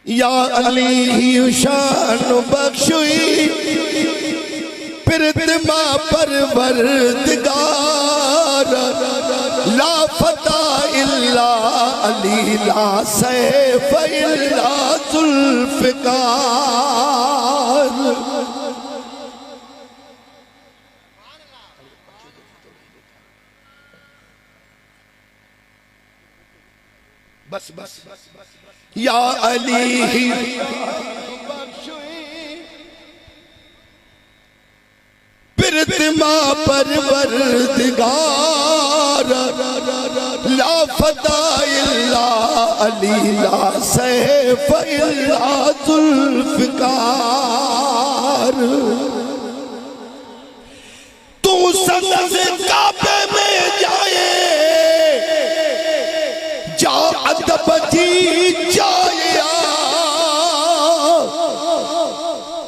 یا علی شان بخشوئی پرتما پروردگار لا فتح الا علی لا سیف الا ذوالفقار بس بس یا علی پرتما پروردگار لا فتح الا علی لا سیف الا ذوالفقار تو صدر کعبے میں جائے جا ادب جی جائے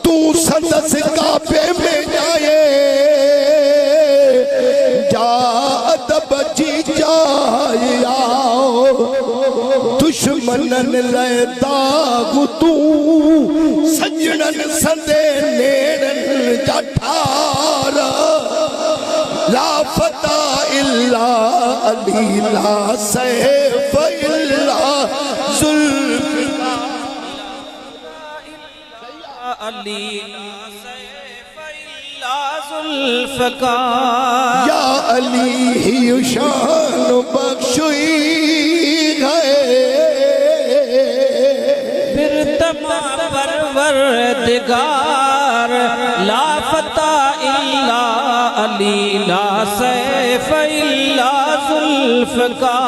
تو صدر کعبے میں جائے جا ادب جی جائے دشمنن لے داغ تو سجنن سندے نیڑن جٹھارا لا فتح الا علی لا سیف الا ذوالفقار علی لا سیف الا ذوالفقار یا علی شان بخشوئی گئے پرتما پروردگار لا فتح الا علی لا سیف الا ذوالفقار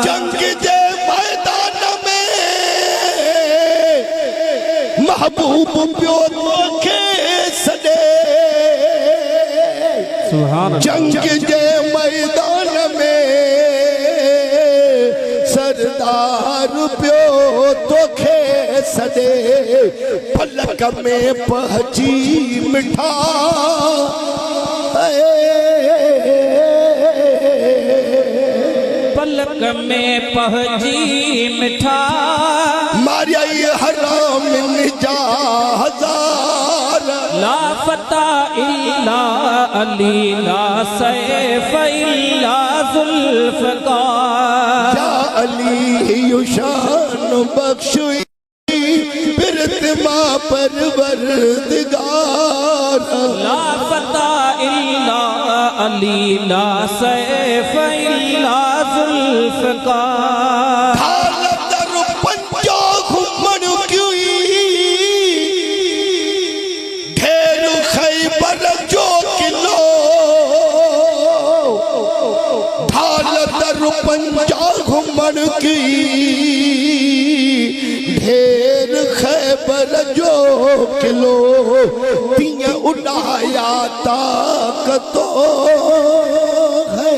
جنگ دے میدان میں محبوب پیو کے سدے جنگ دے میدان میں سردار پیو تو کھے سدے پلک میں پہچی مٹھا پلک میں پہچی مٹھا ماریائی حرام نجا ہزار لا فتح الا علی لا سیف الا ذوالفقار یا علی شان بخشوئی پرتما پروردگار لا فتح الا علی لا سیف الا ذوالفقار حالت در پنجا گھمن کیوئی ڈھیر خیبر جو کلو حالت در پنجا گھمن کی ڈھیر خیبر جو کلو تیاں اڑایا طاقتو ہے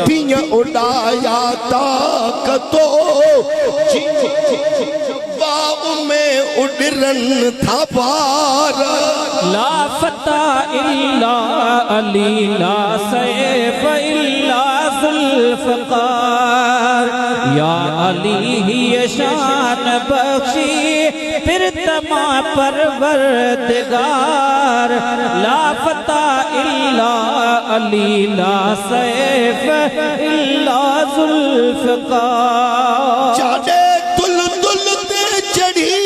تیاں اڑایا طاقتو جواب میں اڑرن تھا پار لا فتح الا علی لا سیف الا ذوالفقار یا علی ہی شان بخشی پرتما پروردگار لا فتح الا علی لا سیف الا ذوالفقار جانے دل دل دے چڑھی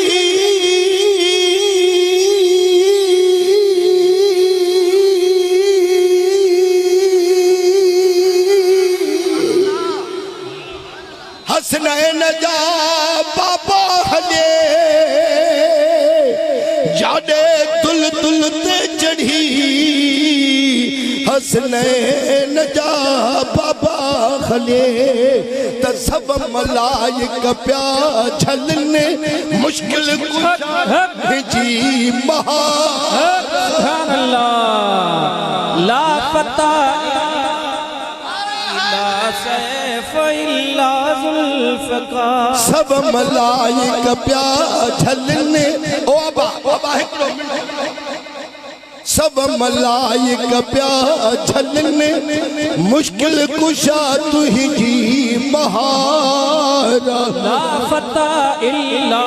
حسنین جا بابا ہلے جانے دل دل دے چڑھی حسنین جا بابا خلے تا سب ملائک پیا جھلنے مشکل جی مہا سبحان اللہ لا فتح لا سیف الا ذوالفقار سب ملائک پیا جھلنے او ابا ہکڑو سب ملائک پیا جھلنے مشکل کشا تو ہی جی مہار لا فتح الا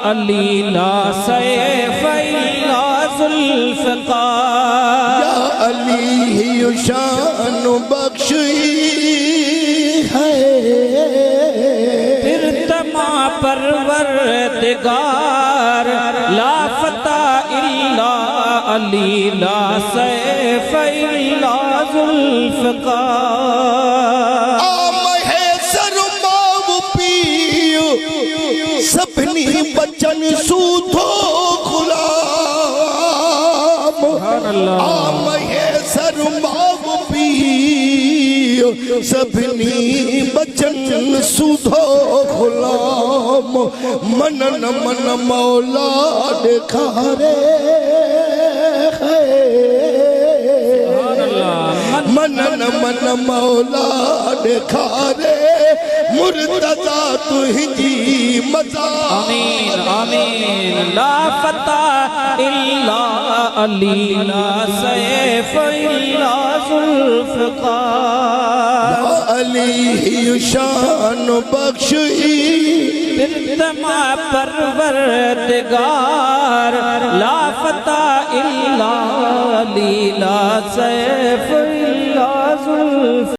علی لا سیف الا ذوالفقار یا علی ہی شان بخشی ہے پھر تما پروردگار لا فتح الا علی لا سیف الا ذوالفقار سبنی بچن سوتھو غلام آم ہے سرماو پیو سبنی بچن سوتھو غلام منن من مولا دکھارے منن من مولا دکھارے مرتضی تجھی مزا آمین آمین لا فتح الا علی لا سیف الا ذوالفقار علی ہی شان بخشی پھر تما پروردگار لا فتح الا علی لا سیف الا ذوالفقار